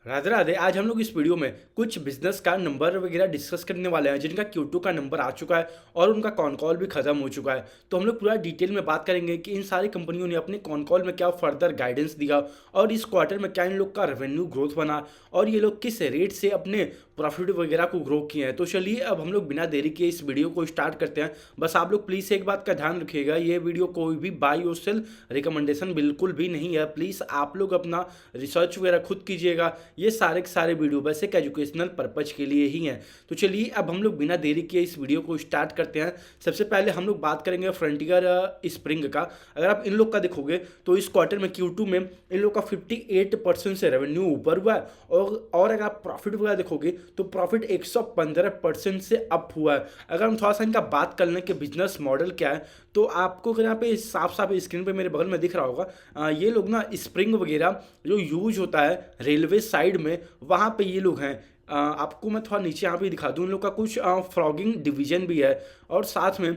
राधे राधे। आज हम लोग इस वीडियो में कुछ बिजनेस का नंबर वगैरह डिस्कस करने वाले हैं जिनका Q2 का नंबर आ चुका है और उनका कॉन कॉल भी खत्म हो चुका है। तो हम लोग पूरा डिटेल में बात करेंगे कि इन सारी कंपनियों ने अपने कॉन कॉल में क्या फर्दर गाइडेंस दिया और इस क्वार्टर में क्या इन लोग का रेवेन्यू ग्रोथ बना और ये लोग किस रेट से अपने प्रॉफिट वगैरह को ग्रो किए हैं। तो चलिए अब हम लोग बिना देरी के इस वीडियो को स्टार्ट करते हैं। बस आप लोग प्लीज़ एक बात का ध्यान रखिएगा, ये वीडियो कोई भी बाई और सेल रिकमेंडेशन बिल्कुल भी नहीं है। प्लीज़ आप लोग अपना रिसर्च वगैरह खुद कीजिएगा। ये सारे के सारे वीडियो बस एक एजुकेशनल पर्पज के लिए ही हैं। तो चलिए अब हम लोग बिना देरी के इस वीडियो को स्टार्ट करते हैं। सबसे पहले हम लोग बात करेंगे फ्रंटियर स्प्रिंग का। अगर आप इन लोग का देखोगे तो इस क्वार्टर में Q2 में इन लोग का 58% से रेवेन्यू ऊपर हुआ है और अगर आप प्रॉफिट वगैरह देखोगे तो प्रॉफिट 115% से अप हुआ है। अगर हम थोड़ा सा इनका बात कर लें कि बिजनेस मॉडल क्या है तो आपको अगर यहाँ पे साफ साफ स्क्रीन पे मेरे बगल में दिख रहा होगा, ये लोग ना स्प्रिंग वगैरह जो यूज होता है रेलवे साइड में वहाँ पे ये लोग हैं। आपको मैं थोड़ा नीचे यहाँ पे दिखा दूँ, इन लोग का कुछ फ्रॉगिंग डिवीजन भी है और साथ में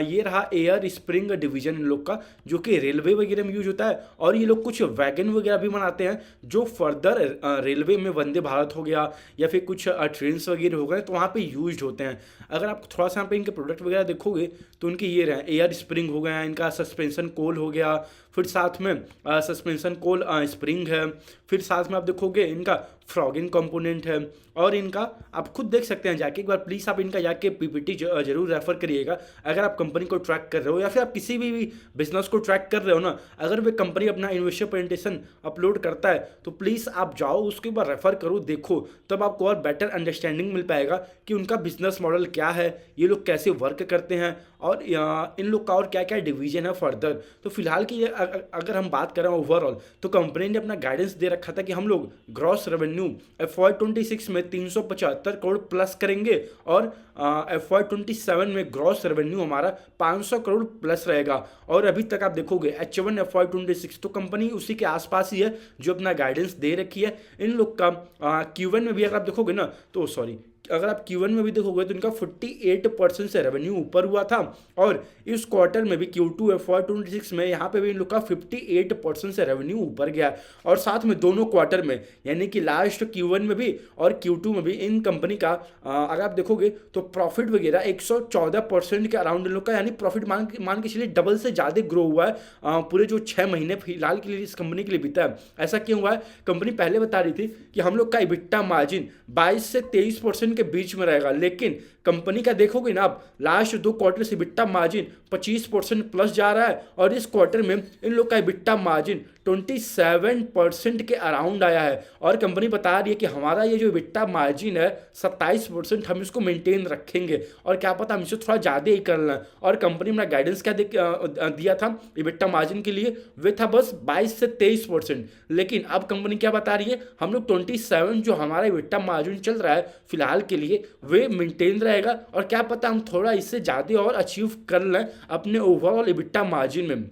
ये रहा एयर स्प्रिंग डिवीजन इन लोग का जो कि रेलवे वगैरह में यूज होता है। और ये लोग कुछ वैगन वगैरह भी बनाते हैं जो फर्दर रेलवे में वंदे भारत हो गया या फिर कुछ ट्रेन वगैरह हो गए तो वहाँ पे यूज होते हैं। अगर आप थोड़ा सा यहाँ पे इनके प्रोडक्ट वगैरह देखोगे तो उनके ये रहे एयर स्प्रिंग हो गया, इनका सस्पेंशन कोल हो गया, फिर साथ में सस्पेंशन कोल स्प्रिंग है, फिर साथ में आप देखोगे इनका फ्रॉगिंग कंपोनेंट है। और इनका आप खुद देख सकते हैं जाके, एक बार प्लीज़ आप इनका जाके पीपीटी जरूर रेफर करिएगा अगर आप कंपनी को ट्रैक कर रहे हो या फिर आप किसी भी बिजनेस को ट्रैक कर रहे हो ना। अगर वे कंपनी अपना इन्वेस्टर प्रेजेंटेशन अपलोड करता है तो प्लीज़ आप जाओ उसके बाद रेफर करो, देखो, तब आपको और बेटर अंडरस्टैंडिंग मिल पाएगा कि उनका बिजनेस मॉडल क्या है, ये लोग कैसे वर्क करते हैं और इन लोग का और क्या क्या डिवीजन है फर्दर। तो फिलहाल की अगर हम बात करें ओवरऑल तो कंपनी ने अपना गाइडेंस दे रखा था कि हम लोग ग्रॉस रेवेन्यू FY26 में 375 करोड़ प्लस करेंगे और FY27 में ग्रॉस रेवेन्यू हमारा 500 करोड़ प्लस रहेगा। और अभी तक आप देखोगे H1 FY26 तो कंपनी उसी के आसपास ही है जो अपना गाइडेंस दे रखी है। इन लोग का Q1 में भी अगर आप देखोगे ना तो सॉरी, अगर आप Q1 में भी देखोगे तो इनका 48% से रेवेन्यू ऊपर हुआ था और इस क्वार्टर में भी Q2 FY26 में यहाँ पे भी इन लोग का 58% से रेवेन्यू ऊपर गया। और साथ में दोनों क्वार्टर में यानी कि लास्ट Q1 में भी और Q2 में भी इन कंपनी का अगर आप देखोगे तो प्रॉफिट वगैरह 114% के अराउंड इन लोग का, यानी प्रॉफिट मान के चलिए डबल से ज़्यादा ग्रो हुआ है पूरे जो 6 महीने फिलहाल के लिए इस कंपनी के लिए बीता है। ऐसा क्यों हुआ है? कंपनी पहले बता रही थी कि हम लोग का इबिट्टा मार्जिन 22 से 23% के बीच में रहेगा, लेकिन कंपनी का देखोगे ना आप लास्ट 2 क्वार्टर से इबिट्टा मार्जिन 25% प्लस जा रहा है और इस क्वार्टर में इन लोग का इबिट्टा मार्जिन 27% के अराउंड आया है। और कंपनी बता रही है कि हमारा ये जो इबिट्टा मार्जिन है 27% हम इसको मेंटेन रखेंगे और क्या पता हम इसे थोड़ा ज़्यादा ही कर लें। और कंपनी ने गाइडेंस क्या दिया था इबिट्टा मार्जिन के लिए, वे था बस 22 से 23%, लेकिन अब कंपनी क्या बता रही है हम लोग 27 जो हमारा इबिट्टा मार्जिन चल रहा है फिलहाल के लिए वे मेंटेन रहेगा और क्या पता हम थोड़ा इससे ज़्यादा और अचीव कर लें अपने ओवरऑल इबिट्टा मार्जिन में।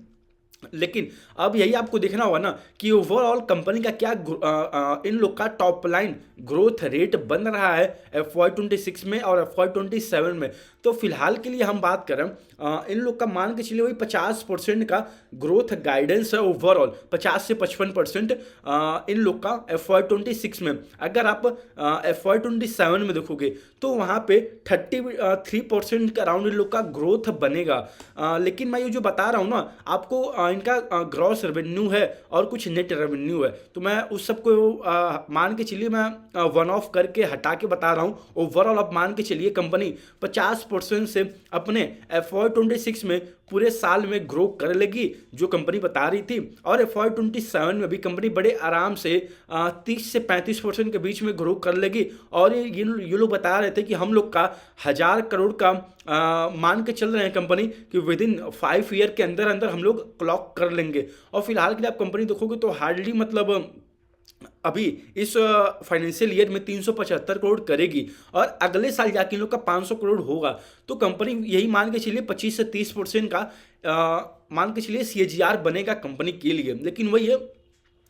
लेकिन अब यही आपको देखना होगा ना कि ओवरऑल कंपनी का क्या इन लोग का टॉप लाइन ग्रोथ रेट बन रहा है FY26 में और FY27 में। तो फिलहाल के लिए हम बात करें इन लोग का मान के चलिए वही 50% का ग्रोथ गाइडेंस है ओवरऑल, 50 से 55% इन लोग का FY26 में। अगर आप FY27 में देखोगे तो वहाँ पे 33% के अराउंड इन लोग का ग्रोथ बनेगा। लेकिन मैं ये जो बता रहा हूँ ना आपको, इनका ग्रॉस रेवेन्यू है और कुछ नेट रेवेन्यू है, तो मैं उस सबको मान के चलिए मैं वन ऑफ करके हटा के बता रहा हूँ। ओवरऑल आप मान के चलिए कंपनी 50% से अपने FY26 में पूरे साल में ग्रो कर लेगी जो कंपनी बता रही थी और FY27 में भी कंपनी बड़े आराम से 30 से 35% के बीच में ग्रो कर लेगी। और ये लोग बता रहे थे कि हम लोग का 1000 करोड़ का मान के चल रहे हैं कंपनी कि विद इन 5 ईयर के अंदर अंदर हम लोग क्लॉक कर लेंगे। और फिलहाल के लिए आप कंपनी देखोगे तो हार्डली मतलब अभी इस फाइनेंशियल ईयर में 375 करोड़ करेगी और अगले साल जाके इन लोग का 500 करोड़ होगा। तो कंपनी यही मान के चलिए 25 से 30% का मान के चलिए CAGR बनेगा कंपनी के लिए। लेकिन वही है,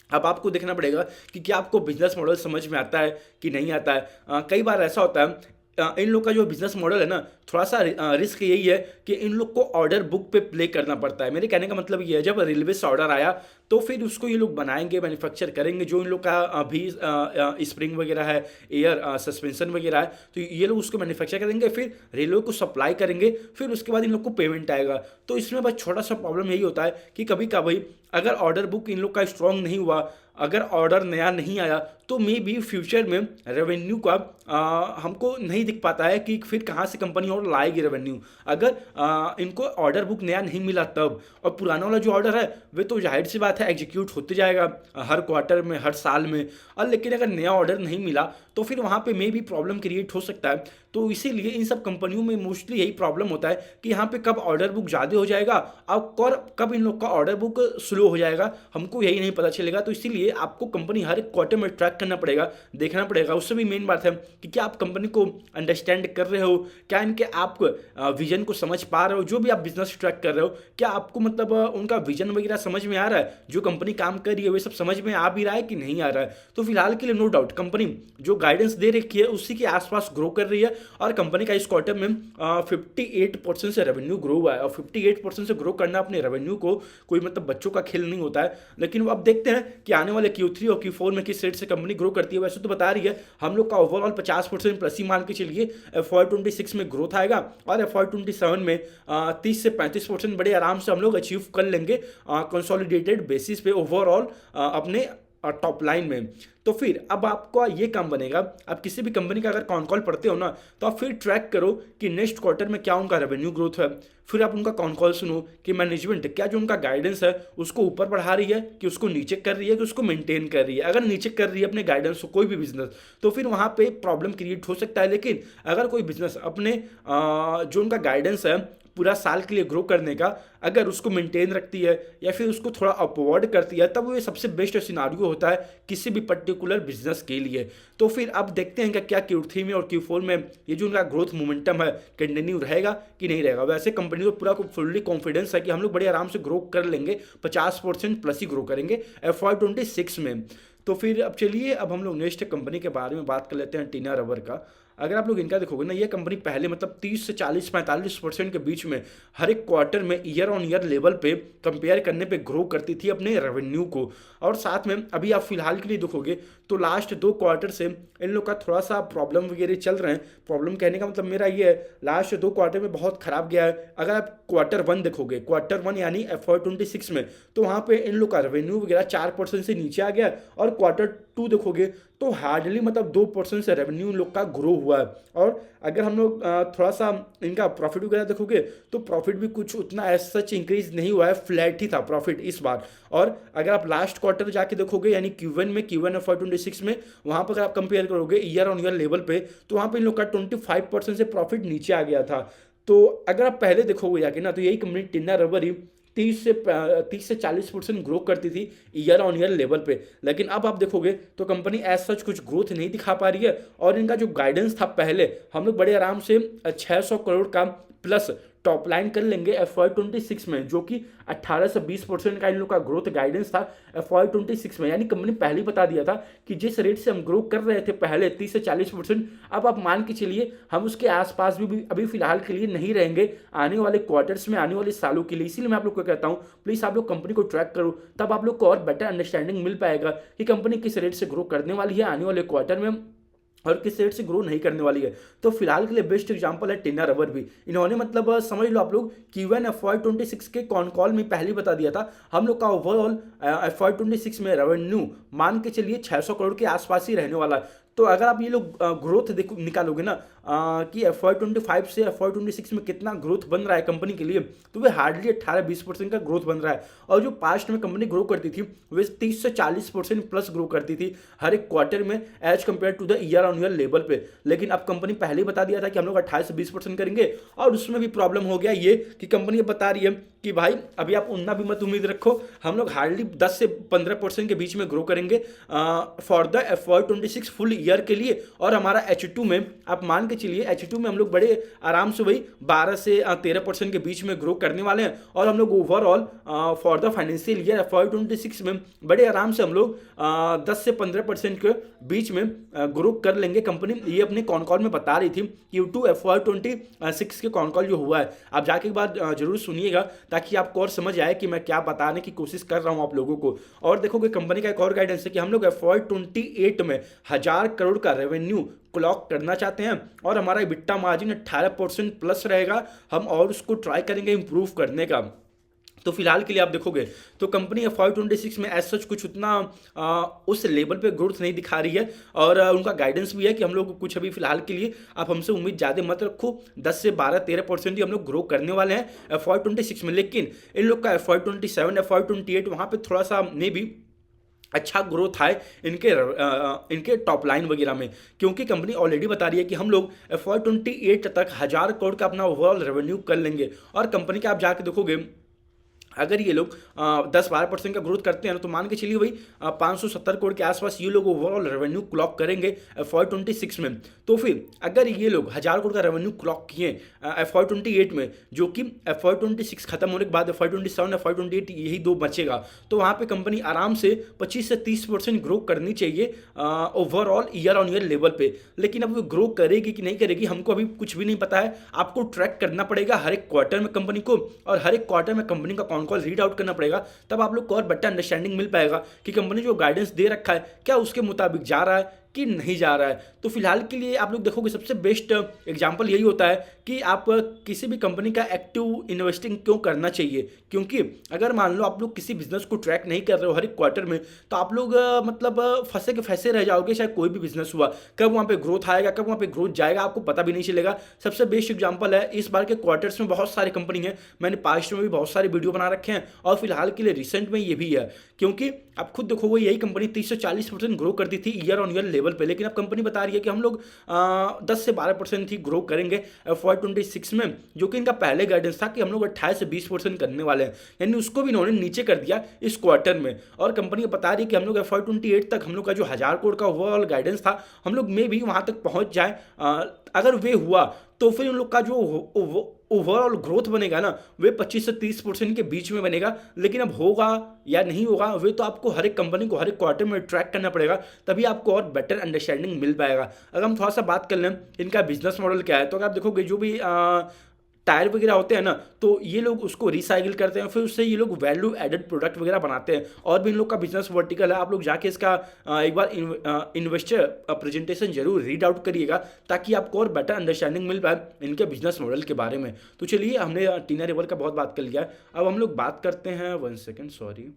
अब आपको देखना पड़ेगा कि क्या आपको बिजनेस मॉडल समझ में आता है कि नहीं आता है। कई बार ऐसा होता है इन लोग का जो बिजनेस मॉडल है ना, थोड़ा सा रिस्क यही है कि इन लोग को ऑर्डर बुक पे प्ले करना पड़ता है। मेरे कहने का मतलब ये है, जब रेलवे से ऑर्डर आया तो फिर उसको ये लोग बनाएंगे, मैन्युफैक्चर करेंगे। जो इन लोग का अभी स्प्रिंग वगैरह है, एयर सस्पेंशन वगैरह है, तो ये लोग उसको मैन्युफैक्चर करेंगे, फिर रेलवे को सप्लाई करेंगे, फिर उसके बाद इन लोग को पेमेंट आएगा। तो इसमें बस छोटा सा प्रॉब्लम यही होता है कि कभी कभी अगर ऑर्डर बुक इन लोग का स्ट्रांग नहीं हुआ, अगर ऑर्डर नया नहीं आया, तो मे बी फ्यूचर में रेवेन्यू का हमको नहीं दिख पाता है कि फिर कहाँ से कंपनी और लाएगी रेवेन्यू। अगर इनको ऑर्डर बुक नया नहीं मिला तब, और पुराना वाला जो ऑर्डर है वे तो जाहिर सी बात है एग्जीक्यूट होते जाएगा हर क्वार्टर में, हर साल में। और लेकिन अगर नया ऑर्डर नहीं मिला तो फिर वहाँ पे मे भी प्रॉब्लम क्रिएट हो सकता है। तो इसीलिए इन सब कंपनियों में मोस्टली यही प्रॉब्लम होता है कि यहाँ पे कब ऑर्डर बुक ज़्यादा हो जाएगा और कब इन लोग का ऑर्डर बुक स्लो हो जाएगा, हमको यही नहीं पता चलेगा। तो इसीलिए आपको कंपनी हर एक क्वार्टर में ट्रैक करना पड़ेगा, देखना पड़ेगा। उससे भी मेन बात है कि क्या आप कंपनी को अंडरस्टैंड कर रहे हो, क्या इनके आप विजन को समझ पा रहे हो। जो भी आप बिजनेस ट्रैक कर रहे हो, क्या आपको मतलब उनका विजन वगैरह समझ में आ रहा है, जो कंपनी काम कर रही है वे सब समझ में आ भी रहा है कि नहीं आ रहा है। तो फिलहाल के लिए नो डाउट कंपनी जो गाइडेंस दे रखी है उसी के आसपास ग्रो कर रही है, और कंपनी का इस क्वार्टर में 58% से रेवेन्यू ग्रो हुआ है। और 58% से ग्रो करना अपने रेवेन्यू को कोई मतलब बच्चों का खेल नहीं होता है। लेकिन अब देखते हैं कि आने वाले Q3 और Q4 में किस रेट से कंपनी ग्रो करती है। वैसे तो बता रही है हम लोग का ओवरऑल 50% प्लस ही मान के चलिए FY26 में ग्रोथ आएगा, और FY27 में 30 से 35% बड़े आराम से हम लोग अचीव कर लेंगे कंसोलिडेटेड बेसिस पे ओवरऑल अपने टॉप लाइन में। तो फिर अब आपको ये काम बनेगा, आप किसी भी कंपनी का अगर कॉन कॉल पढ़ते हो ना, तो आप फिर ट्रैक करो कि नेक्स्ट क्वार्टर में क्या उनका रेवेन्यू ग्रोथ है। फिर आप उनका कॉन कॉल सुनो कि मैनेजमेंट क्या जो उनका गाइडेंस है उसको ऊपर बढ़ा रही है, कि उसको नीचे कर रही है, कि उसको मेंटेन कर रही है। अगर नीचे कर रही है अपने गाइडेंस को कोई भी बिजनेस, तो फिर वहाँ पे प्रॉब्लम क्रिएट हो सकता है। लेकिन अगर कोई बिजनेस अपने जो उनका गाइडेंस है पूरा साल के लिए ग्रो करने का, अगर उसको मेंटेन रखती है या फिर उसको थोड़ा अपवर्ड करती है, तब वो ये सबसे बेस्ट सिनारियो होता है किसी भी पर्टिकुलर बिजनेस के लिए। तो फिर अब देखते हैं कि क्या Q3 में और Q4 में ये जो उनका ग्रोथ मोमेंटम है कंटिन्यू रहेगा कि नहीं रहेगा। वैसे कंपनी को पूरा फुल्ली कॉन्फिडेंस है कि हम लोग बड़े आराम से ग्रो कर लेंगे, 50% प्लस ही ग्रो करेंगे FY26 में। तो फिर अब चलिए अब हम लोग नेक्स्ट कंपनी के बारे में बात कर लेते हैं, टीना रबर का। अगर आप लोग इनका देखोगे ना, ये कंपनी पहले मतलब 30 से 40-45% के बीच में हर एक क्वार्टर में ईयर ऑन ईयर लेवल पे कंपेयर करने पे ग्रो करती थी अपने रेवेन्यू को। और साथ में अभी आप फिलहाल के लिए देखोगे तो लास्ट 2 क्वार्टर से इन लोग का थोड़ा सा प्रॉब्लम वगैरह चल रहे हैं। प्रॉब्लम कहने का मतलब मेरा ये है, लास्ट 2 क्वार्टर में बहुत खराब गया है। अगर आप Q1 देखोगे, Q1 यानी FY26 में, तो वहाँ पे इन लोग का रेवेन्यू वगैरह 4% से नीचे आ गया। और Q2 देखोगे तो हार्डली मतलब 2% से रेवेन्यू इन लोग का ग्रो हुआ है। और अगर हम लोग थोड़ा सा इनका प्रॉफिट वगैरह देखोगे तो प्रॉफिट भी कुछ उतना एज सच इंक्रीज नहीं हुआ है, फ्लैट ही था प्रॉफिट इस बार। और अगर आप लास्ट क्वार्टर जाके देखोगे यानी Q1 FY26 में, वहाँ पर अगर आप कंपेयर करोगे ईयर ऑन ईयर लेवल पे, तो वहाँ पे इन लोग का 25% से प्रॉफिट नीचे आ गया था। तो अगर आप पहले देखोगे जाके ना, तो यही कंपनी टिन्ना रबर ही 30 से 40% ग्रो करती थी ईयर ऑन ईयर लेवल पे। लेकिन अब आप देखोगे तो कंपनी एज सच कुछ ग्रोथ नहीं दिखा पा रही है। और इनका जो गाइडेंस था पहले, हम लोग बड़े आराम से 600 करोड़ का प्लस टॉप लाइन कर लेंगे FY26 में, जो कि 18 से 20% का इन लोग का ग्रोथ गाइडेंस था FY26 में। यानी कंपनी पहले ही बता दिया था कि जिस रेट से हम ग्रो कर रहे थे पहले 30 से 40%, अब आप मान के चलिए हम उसके आसपास भी अभी फिलहाल के लिए नहीं रहेंगे आने वाले क्वार्टर्स में, आने वाले सालों के लिए। इसीलिए मैं आप लोग को कहता हूँ प्लीज़ आप लोग कंपनी को ट्रैक करो, तब आप लोग को और बेटर अंडरस्टैंडिंग मिल पाएगा कि कंपनी किस रेट से ग्रो करने वाली है आने वाले क्वार्टर में और किस रेट से ग्रो नहीं करने वाली है। तो फिलहाल के लिए बेस्ट एग्जांपल है टिन्ना रबर भी। इन्होंने मतलब समझ लो आप लोग Q1 FY26 के कॉन कॉल में पहले बता दिया था हम लोग का ओवरऑल FY26 में रेवेन्यू मान के चलिए 600 करोड़ के आसपास ही रहने वाला है। तो अगर आप ये लोग ग्रोथ निकालोगे ना कि FY25 से FY26 में कितना ग्रोथ बन रहा है कंपनी के लिए, तो वे हार्डली 18-20% का ग्रोथ बन रहा है। और जो पास्ट में कंपनी ग्रो करती थी वे 30 से 40% प्लस ग्रो करती थी हर एक क्वार्टर में as compared to the year on year level पे। लेकिन अब कंपनी पहले ही बता दिया था कि हम लोग 28 से 20% करेंगे, और उसमें भी प्रॉब्लम हो गया ये कि कंपनी बता रही है कि भाई अभी आप उतना भी मत उम्मीद रखो, हम लोग हार्डली 10 से 15% के बीच में ग्रो करेंगे for the FY26 full year के लिए। और हमारा H2 में आप मान के चलिए, H2 में हम लोग बड़े आराम से वही 12 से 13% के बीच में ग्रो करने वाले हैं। और हम लोग overall for the financial year FY26 में बड़े आराम से हम लोग 10 से 15% के बीच में ग्रो कर लेंगे। कंपनी ये अपने कॉन कॉल में बता रही थी। Q2 FY26 के कॉन कॉल जो हुआ है, आप जाके एक बार जरूर सुनिएगा ताकि आपको और समझ आए कि मैं क्या बताने की कोशिश कर रहा हूँ आप लोगों को। और देखोगे कंपनी का एक और गाइडेंस है कि हम लोग FY28 में 1000 करोड़ का रेवेन्यू क्लॉक करना चाहते हैं और हमारा EBITDA मार्जिन 18% प्लस रहेगा। हम और उसको ट्राई करेंगे इंप्रूव करने का। तो फिलहाल के लिए आप देखोगे तो कंपनी FY26 में एज सच कुछ उतना उस लेवल पे ग्रोथ नहीं दिखा रही है। और उनका गाइडेंस भी है कि हम लोग कुछ अभी फिलहाल के लिए आप हमसे उम्मीद ज़्यादा मत रखो, 10 से 12-13% ही हम लोग ग्रो करने वाले हैं FY26 में। लेकिन इन लोग का FY27 FY28 वहाँ पर थोड़ा सा मे भी अच्छा ग्रोथ है इनके टॉप लाइन वगैरह में, क्योंकि कंपनी ऑलरेडी बता रही है कि हम लोग FY28 तक 1000 करोड़ का अपना ओवरऑल रेवेन्यू कर लेंगे। और कंपनी का आप जाके देखोगे अगर ये लोग 10-12% का ग्रोथ करते हैं तो मान के चलिए वही 570 करोड़ के आसपास ये लोग ओवरऑल रेवेन्यू क्लॉक करेंगे FY26 में। तो फिर अगर ये लोग 1000 करोड़ का रेवेन्यू क्लॉक किए FY28 में, जो कि FY26 खत्म होने के बाद FY27 FY28 यही दो बचेगा, तो वहाँ पे कंपनी आराम से 25 से 30% ग्रो करनी चाहिए overall year on year level पे। लेकिन अब वो ग्रो करेगी कि नहीं करेगी हमको अभी कुछ भी नहीं पता है। आपको ट्रैक करना पड़ेगा हर एक क्वार्टर में कंपनी को, और हर एक क्वार्टर में कंपनी का कॉल रीड आउट करना पड़ेगा। तब आप लोग को और बेटर अंडरस्टैंडिंग मिल पाएगा कि कंपनी जो गाइडेंस दे रखा है क्या उसके मुताबिक जा रहा है कि नहीं जा रहा है। तो फिलहाल के लिए आप लोग देखोगे सबसे बेस्ट एग्जांपल यही होता है कि आप किसी भी कंपनी का एक्टिव इन्वेस्टिंग क्यों करना चाहिए, क्योंकि अगर मान लो आप लोग किसी बिजनेस को ट्रैक नहीं कर रहे हो हर एक क्वार्टर में, तो आप लोग मतलब फंसे के फंसे रह जाओगे। शायद कोई भी बिजनेस हुआ, कब वहाँ पे ग्रोथ आएगा कब वहाँ पे ग्रोथ जाएगा आपको पता भी नहीं चलेगा। सबसे बेस्ट एग्जाम्पल है इस बार के क्वार्टर्स में बहुत सारी कंपनी है, मैंने पास्ट में भी बहुत सारे वीडियो बना रखे हैं और फिलहाल के लिए रिसेंट में ये भी है। क्योंकि आप खुद देखोगे यही कंपनी 30 से 40% ग्रो करती थी ईयर ऑन ईयर लेवल पे, लेकिन अब कंपनी बता रही है कि हम लोग 10 से 12% ही ग्रो करेंगे FY26 में, जो कि इनका पहले गाइडेंस था कि हम लोग 28 से 20% करने वाले हैं। यानी उसको भी इन्होंने नीचे कर दिया इस क्वार्टर में। और कंपनी बता रही है कि हम लोग FY28 तक हम लोग का जो 1000 करोड़ का ओवरऑल गाइडेंस था हम लोग में भी वहाँ तक पहुँच जाए। अगर वे हुआ तो फिर उन लोग का जो ओवरऑल ग्रोथ बनेगा ना वे 25 से 30% के बीच में बनेगा। लेकिन अब होगा या नहीं होगा वे तो आपको हर एक कंपनी को हर एक क्वार्टर में ट्रैक करना पड़ेगा, तभी आपको और बेटर अंडरस्टैंडिंग मिल पाएगा। अगर हम थोड़ा सा बात कर लें इनका बिजनेस मॉडल क्या है, तो अगर आप देखोगे जो भी टायर वगैरह होते हैं ना, तो ये लोग उसको रिसाइकिल करते हैं, फिर उससे ये लोग वैल्यू एडेड प्रोडक्ट वगैरह बनाते हैं। और भी इन लोग का बिजनेस वर्टिकल है, आप लोग जाके इसका एक बार इन्वेस्टर प्रेजेंटेशन जरूर रीड आउट करिएगा ताकि आपको और बेटर अंडरस्टैंडिंग मिल पाए इनके बिजनेस मॉडल के बारे में। तो चलिए हमने टीना रिवर का बहुत बात कर लिया, अब हम लोग बात करते हैं 1 सेकेंड सॉरी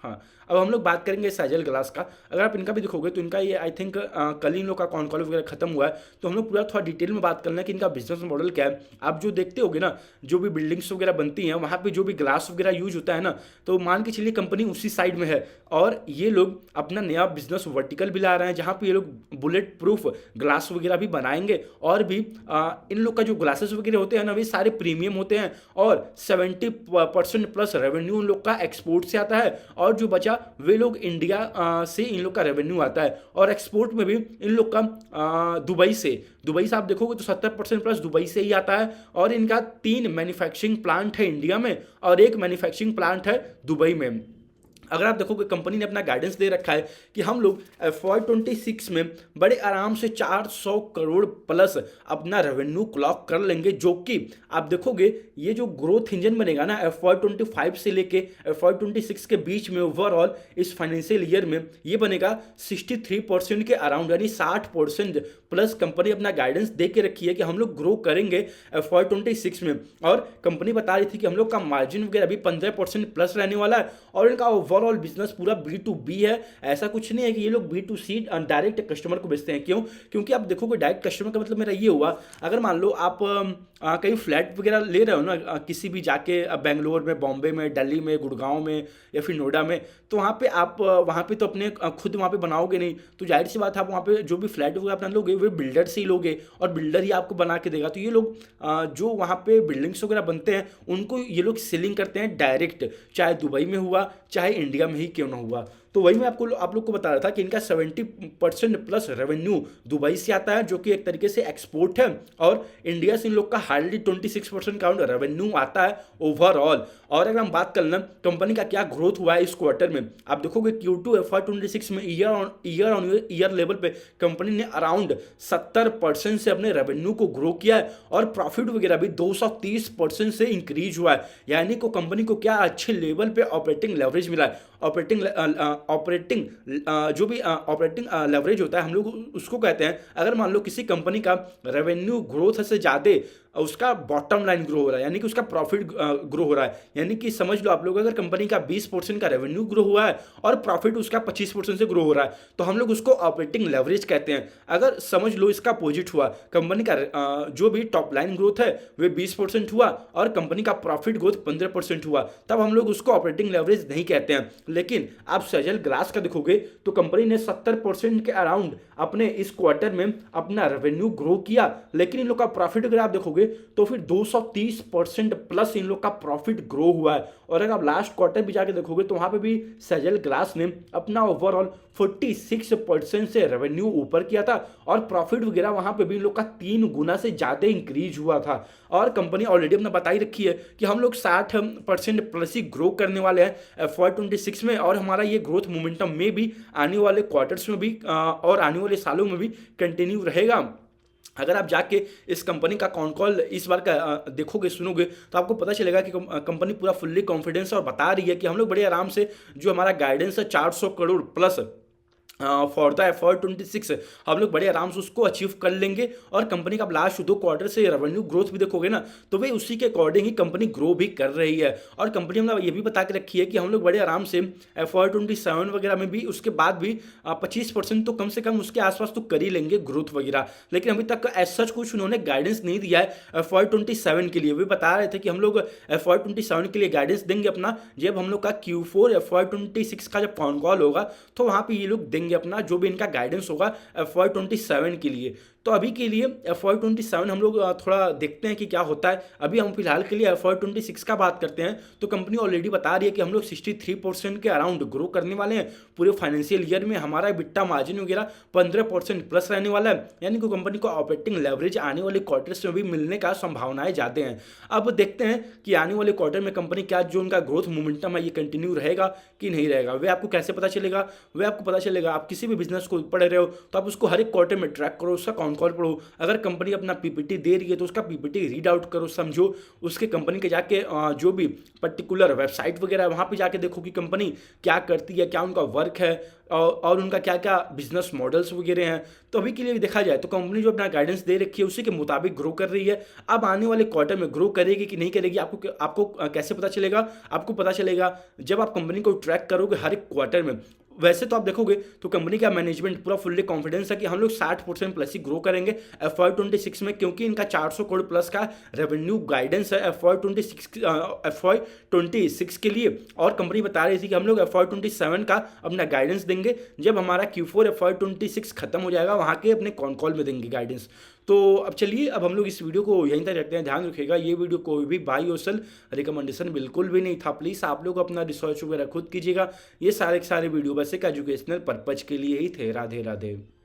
हाँ, अब हम लोग बात करेंगे साइजल ग्लास का। अगर आप इनका भी देखोगे तो इनका ये आई थिंक कल ही इन लोग का कॉन कॉल वगैरह खत्म हुआ है, तो हम लोग पूरा थोड़ा डिटेल में बात करना है कि इनका बिजनेस मॉडल क्या है। आप जो देखते होगे ना जो भी बिल्डिंग्स वगैरह बनती हैं वहाँ पे जो भी ग्लास वगैरह यूज होता है ना, तो मान के चलिए कंपनी उसी साइड में है और ये लोग अपना नया बिजनेस वर्टिकल भी ला रहे हैं जहाँ पे ये लोग बुलेट प्रूफ ग्लास वगैरह भी बनाएंगे। और भी इन लोग का जो ग्लासेस वगैरह होते हैं ना वे सारे प्रीमियम होते हैं और 70% प्लस रेवेन्यू इन लोग का एक्सपोर्ट से आता है, और जो बचा वे लोग इंडिया से इन लोग का रेवेन्यू आता है। और एक्सपोर्ट में भी इन लोग का दुबई से आप देखोगे तो 70% प्लस दुबई से ही आता है। और इनका 3 मैन्युफैक्चरिंग प्लांट है इंडिया में और 1 मैन्युफैक्चरिंग प्लांट है दुबई में। अगर आप देखोगे कंपनी ने अपना गाइडेंस दे रखा है कि हम लोग FY26 में बड़े आराम से 400 करोड़ प्लस अपना रेवेन्यू क्लॉक कर लेंगे, जो कि आप देखोगे ये जो ग्रोथ इंजन बनेगा ना FY25 से लेके FY26 के बीच में ओवरऑल इस फाइनेंशियल ईयर में ये बनेगा 63% के अराउंड, यानी 60% प्लस कंपनी अपना गाइडेंस दे के रखी है कि हम लोग ग्रो करेंगे FY26 में। और कंपनी बता रही थी कि हम लोग का मार्जिन वगैरह अभी 15% प्लस रहने वाला है और इनका ओवरऑल बिजनेस पूरा B2B है। ऐसा कुछ नहीं है कि ये लोग B2C डायरेक्ट कस्टमर को बेचते हैं। क्यों? क्योंकि आप देखोगे डायरेक्ट कस्टमर का मतलब मेरा ये हुआ, अगर मान लो आप कहीं फ्लैट वगैरह ले रहे हो ना किसी भी जाके बेंगलोर में, बॉम्बे में, दिल्ली में, गुड़गांव में या फिर नोएडा में, तो वहाँ पे आप वहाँ पे तो अपने खुद वहाँ पे बनाओगे नहीं, तो जाहिर सी बात है आप वहाँ पे जो भी फ्लैट वगैरह अपना लोगे वे बिल्डर से ही लोगे और बिल्डर ही आपको बना के देगा। तो ये लोग जो वहाँ पे बिल्डिंग्स वगैरह बनते हैं उनको ये लोग सेलिंग करते हैं डायरेक्ट, चाहे दुबई में हुआ चाहे इंडिया में ही क्यों ना हुआ। तो वही मैं आप लोग को बता रहा था कि इनका 70% प्लस रेवेन्यू दुबई से आता है, जो कि एक तरीके से एक्सपोर्ट है, और इंडिया से इन लोग का हार्डली 26% का रेवेन्यू आता है ओवरऑल। और अगर हम बात कर लें कंपनी का क्या ग्रोथ हुआ है इस क्वार्टर में, आप देखोगे Q2 FY26 में ईयर ऑन ईयर लेवल पे कंपनी ने अराउंड 70% से अपने रेवेन्यू को ग्रो किया है, और प्रॉफिट वगैरह भी 230% से इंक्रीज हुआ है। यानी को कंपनी को क्या अच्छे लेवल पे ऑपरेटिंग लेवरेज मिला है। ऑपरेटिंग जो भी ऑपरेटिंग लेवरेज होता है हम लोग उसको कहते हैं, अगर मान लो किसी कंपनी का रेवेन्यू ग्रोथ से ज़्यादा उसका बॉटम लाइन ग्रो हो रहा है, यानी कि उसका प्रॉफिट ग्रो हो रहा है, यानी कि समझ लो आप लोग अगर कंपनी का 20% का रेवेन्यू ग्रो हुआ है और प्रॉफिट उसका 25% से ग्रो हो रहा है, तो हम लोग उसको ऑपरेटिंग लेवरेज कहते हैं। अगर समझ लो इसका अपोजिट हुआ, कंपनी का जो भी टॉप लाइन ग्रोथ है वे 20% हुआ और कंपनी का प्रॉफिट ग्रोथ 15% हुआ, तब हम लोग उसको ऑपरेटिंग लेवरेज नहीं कहते हैं। लेकिन आप सेजल ग्लास का देखोगे तो कंपनी ने 70% के अराउंड अपने इस क्वार्टर में अपना रेवेन्यू ग्रो किया, लेकिन इन लोग का प्रॉफिट अगर आप देखोगे तो फिर 230% प्लस इन लोग का प्रॉफिट ग्रो हुआ है। और अगर आप लास्ट क्वार्टर भी जाके देखोगे तो वहां पे भी सेजल ग्लास ने अपना ओवरऑल 46% से रेवेन्यू ऊपर किया था, और प्रॉफिट वगैरह वहां पे भी इन लोग का 3 गुना से ज्यादा इंक्रीज हुआ था। और कंपनी ऑलरेडी अपना बता ही रखी है कि हम लोग 60% प्लस ही ग्रो करने वाले हैं FY26 में, और हमारा ये ग्रोथ मोमेंटम में भी आने वाले क्वार्टर्स में भी और आने वाले सालों में भी कंटिन्यू रहेगा। अगर आप जाके इस कंपनी का कॉन कॉल इस बार का देखोगे सुनोगे तो आपको पता चलेगा कि कंपनी पूरा फुल्ली कॉन्फिडेंस और बता रही है कि हम लोग बड़े आराम से जो हमारा गाइडेंस है 400 crore plus for the FY26 हम लोग बड़े आराम से उसको अचीव कर लेंगे। और कंपनी का लास्ट 2 क्वार्टर से रेवेन्यू ग्रोथ भी देखोगे ना तो वे उसी के अकॉर्डिंग ही कंपनी ग्रो भी कर रही है। और कंपनी हमने ये भी बता के रखी है कि हम लोग बड़े आराम से FY27 वगैरह में भी उसके बाद भी 25% तो कम से कम उसके आसपास तो कर ही लेंगे ग्रोथ वगैरह। लेकिन अभी तक एज सच कुछ उन्होंने गाइडेंस नहीं दिया है FY27 के लिए। वे बता रहे थे कि हम लोग FY27 के लिए गाइडेंस देंगे अपना जब हम लोग का Q4 FY26 का जब कॉन कॉल होगा, तो वहाँ पे ये लोग देंगे अपना जो भी इनका गाइडेंस होगा FY27 के लिए। तो अभी के लिए FY27 हम लोग थोड़ा देखते हैं कि क्या होता है। अभी हम फिलहाल के लिए FY26 का बात करते हैं, तो कंपनी ऑलरेडी बता रही है कि हम लोग 63% के अराउंड ग्रो करने वाले हैं पूरे फाइनेंशियल ईयर में। हमारा बिट्टा मार्जिन वगैरह 15% प्लस रहने वाला है, यानी कि कंपनी को ऑपरेटिंग लेवरेज आने वाले क्वार्टर्स में भी मिलने का संभावनाएं ज़्यादा हैं। अब देखते हैं कि आने वाले क्वार्टर में कंपनी क्या जो उनका ग्रोथ मोमेंटम है ये कंटिन्यू रहेगा कि नहीं रहेगा। वे आपको कैसे पता चलेगा? वे आपको पता चलेगा आप किसी भी बिजनेस को पढ़ रहे हो तो आप उसको हर एक क्वार्टर में ट्रैक करो, उसका कॉन कॉल पढ़ो। अगर कंपनी अपना पीपीटी दे रही है तो उसका पीपीटी रीड आउट करो, समझो। उसके कंपनी के जाके जो भी पर्टिकुलर वेबसाइट वगैरह है वहाँ पे जाके देखो कि कंपनी क्या करती है, क्या उनका वर्क है और उनका क्या क्या बिजनेस मॉडल्स वगैरह हैं। तो अभी के लिए देखा जाए तो कंपनी जो अपना गाइडेंस दे रखी है उसी के मुताबिक ग्रो कर रही है। अब आने वाले क्वार्टर में ग्रो करेगी कि नहीं करेगी आपको कैसे पता चलेगा? आपको पता चलेगा जब आप कंपनी को ट्रैक करोगे हर एक क्वार्टर में। वैसे तो आप देखोगे तो कंपनी का मैनेजमेंट पूरा फुल्ली कॉन्फिडेंस है कि हम लोग 60% प्लस ही ग्रो करेंगे FY26 में, क्योंकि इनका 400 करोड़ प्लस का रेवेन्यू गाइडेंस है FY26 के लिए। और कंपनी बता रही थी कि हम लोग FY27 का अपना गाइडेंस देंगे जब हमारा Q4 FY26 खत्म हो जाएगा, वहाँ के अपने कॉन कॉल में देंगे गाइडेंस। तो अब चलिए अब हम लोग इस वीडियो को यहीं तक रखते हैं। ध्यान रखिएगा ये वीडियो कोई भी बाई और सेल रिकमेंडेशन बिल्कुल भी नहीं था। प्लीज़ आप लोग अपना रिसर्च वगैरह खुद कीजिएगा। ये सारे वीडियो बस एक एजुकेशनल पर्पज के लिए ही थे। राधे राधे।